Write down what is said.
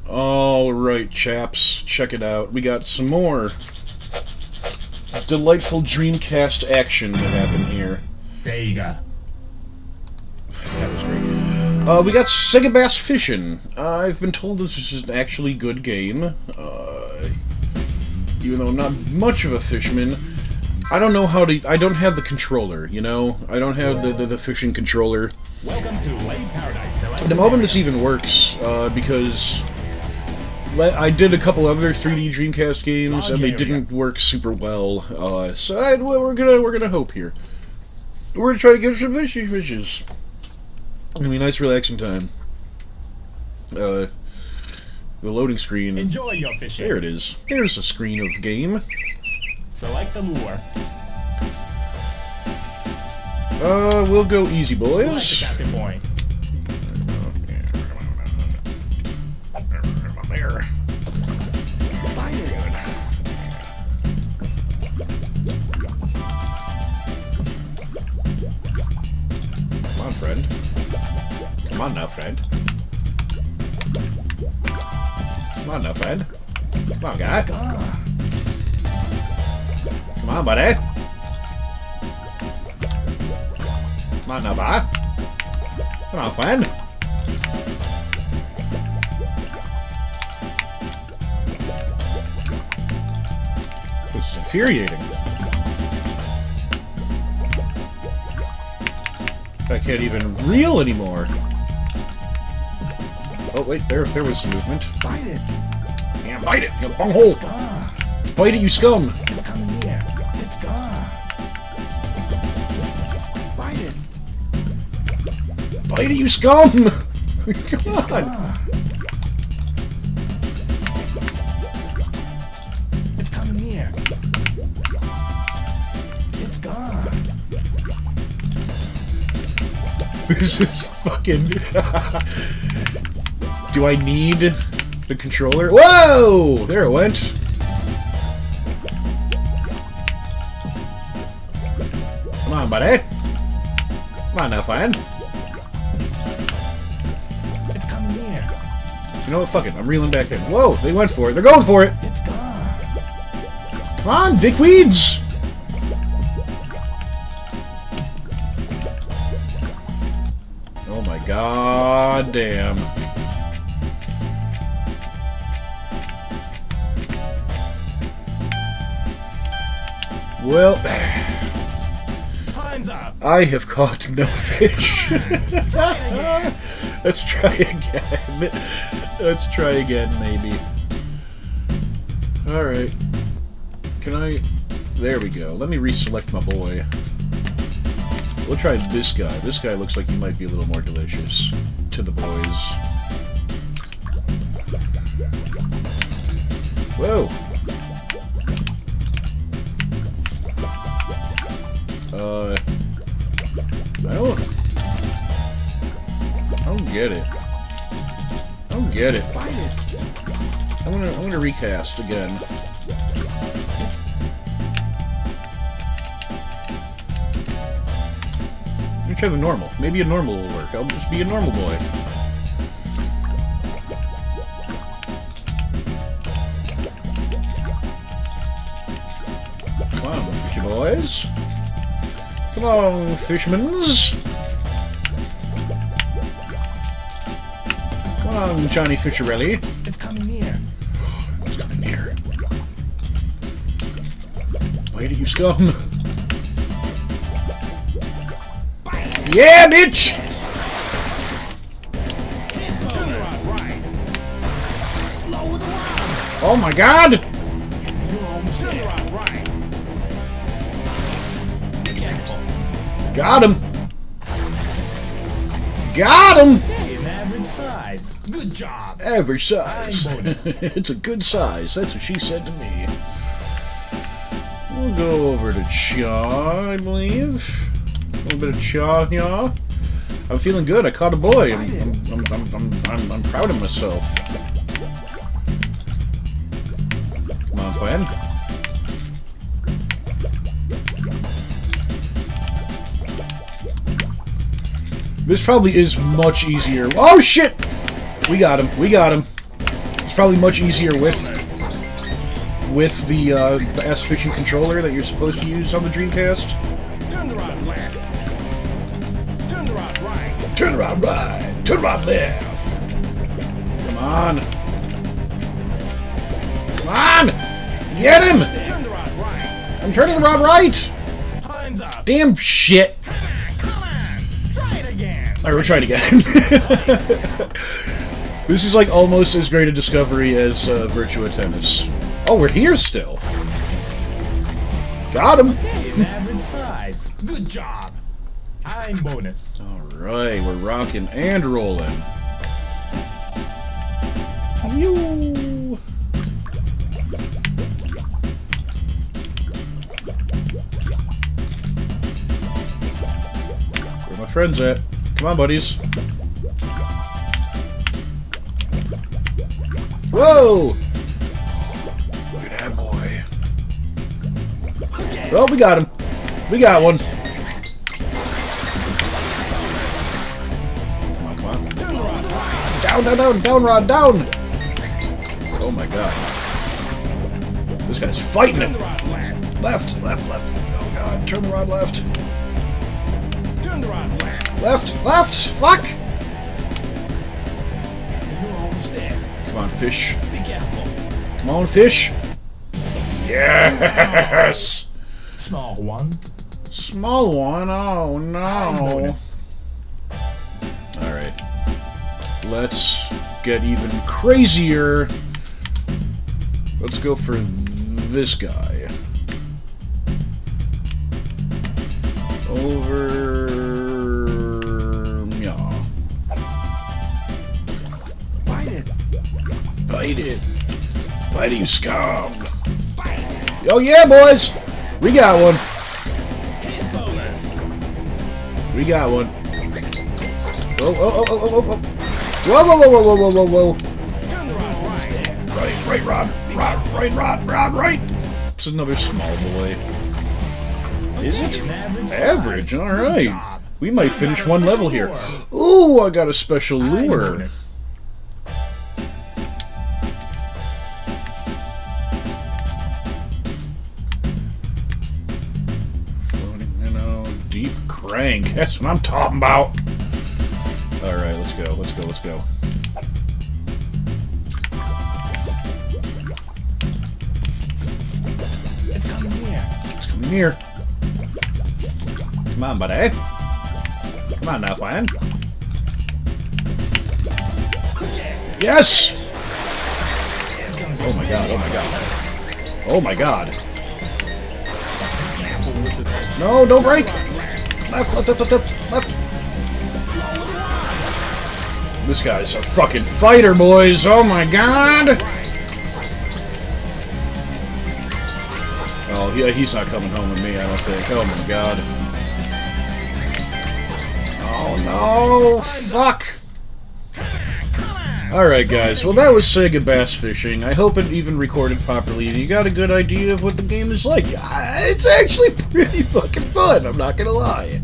Alright, chaps, check it out. We got some more delightful Dreamcast action that happened here. Sega. That was great. We got Sega Bass Fishing. I've been told this is an actually good game. Even though I'm not much of a fisherman, I don't know how to... I don't have the controller, you know? I don't have the fishing controller. Welcome to Lake Paradise. And I'm hoping this even works, because I did a couple other 3D Dreamcast games, and they didn't work super well. So we're gonna hope here. We're gonna try to get some fishes. It's gonna be a nice, relaxing time. The loading screen. Enjoy your fishing. There it is. There's a screen of game. Select the lure. We'll go easy, boys. Select the casting point. There. Come on, friend. Come on now, friend. Come on now, friend. Come on, guy. Come on, buddy. Come on now, bud. Come on, friend. This is infuriating. I can't even reel anymore. Oh wait, there was some movement. Bite it. Yeah, bite it, you bunghole. Bite it, you scum. It's coming here. It's gone. Bite it. Bite it, you scum. Come on. It's coming here. It's gone. This is fucking... Do I need the controller? Whoa! There it went. Come on, buddy. Come on now, friend. It's coming here. You know what? Fuck it. I'm reeling back in. Whoa! They went for it. They're going for it. It's gone. Come on, dickweeds! Oh my god damn. Well, Time's up. I have caught no fish. Let's try again. Let's try again, maybe. Alright. Can I... There we go. Let me reselect my boy. We'll try this guy. This guy looks like he might be a little more delicious. To the boys. Whoa! I don't get it. I don't get it. I'm gonna recast again. Let me try the normal. Maybe a normal will work. I'll just be a normal boy. Come on, fishy boys. Come on, fishermans. Come on, Johnny Fisherelli. It's coming near. It's coming near. Wait, you scum. Yeah, bitch! Oh my god! Got him! Got him! In average size. Good job. Average size. It's a good size. That's what she said to me. We'll go over to Chaw, I believe. A little bit of Chaw here. I'm feeling good. I caught a boy. I'm proud of myself. Come on, friend. This probably is much easier. Oh shit! We got him. We got him. It's probably much easier with the bass fishing controller that you're supposed to use on the Dreamcast. Turn the rod left. Turn the rod right. Turn around right. Turn around left. Come on. Come on! Get him! Turn the rod right. I'm turning the rod right! Time's up. Damn shit! Come on. Try it again. Alright, we'll try it again. This is like almost as great a discovery as Virtua Tennis. Oh, we're here still. Got him! Okay, an average size. Good job. Time bonus. Alright, we're rocking and rolling. Yoo! Where are my friends at? Come on, buddies. Whoa! Look at that boy. Well, we got him. We got one. Come on, come on. Turn the rod right. Down, down, down, down, rod, down! Oh my god. This guy's fighting Turn him. the rod left. Left, left, left. Oh god, turn the rod left. Turn the rod left. Left, left! Fuck! You're almost there. Come on, fish. Be careful. Come on, fish. Yes! Small one. Small one, oh Time no. bonus. Alright. Let's get even crazier. Let's go for this guy. Over... yeah. Bite it. Bite it. Bite it, you scum. Oh yeah, boys! We got one. Hit bonus. We got one. Oh, oh, oh, oh, oh, oh, oh. Whoa, whoa, whoa, whoa, whoa, whoa, whoa, whoa. Turn the rod right. Right, right, right. It's another small boy. Is it? An average Average, size. Good alright. job. We might finish one level here. Ooh, I got a special Time lure. bonus. Floating minnow, deep crank. That's what I'm talking about. Alright, let's go, let's go, let's go. It's coming here. It's coming here. Come on, buddy. Come on now, friend. Yes! Oh my god, oh my god. Oh my god. No, don't break! Left, left, left, left, left, left. This guy's a fucking fighter, boys! Oh my god! Oh, yeah, he's not coming home with me, I don't think. Oh my god. Oh no! Fuck! Alright guys, well that was Sega Bass Fishing. I hope it even recorded properly and you got a good idea of what the game is like. It's actually pretty fucking fun, I'm not gonna lie.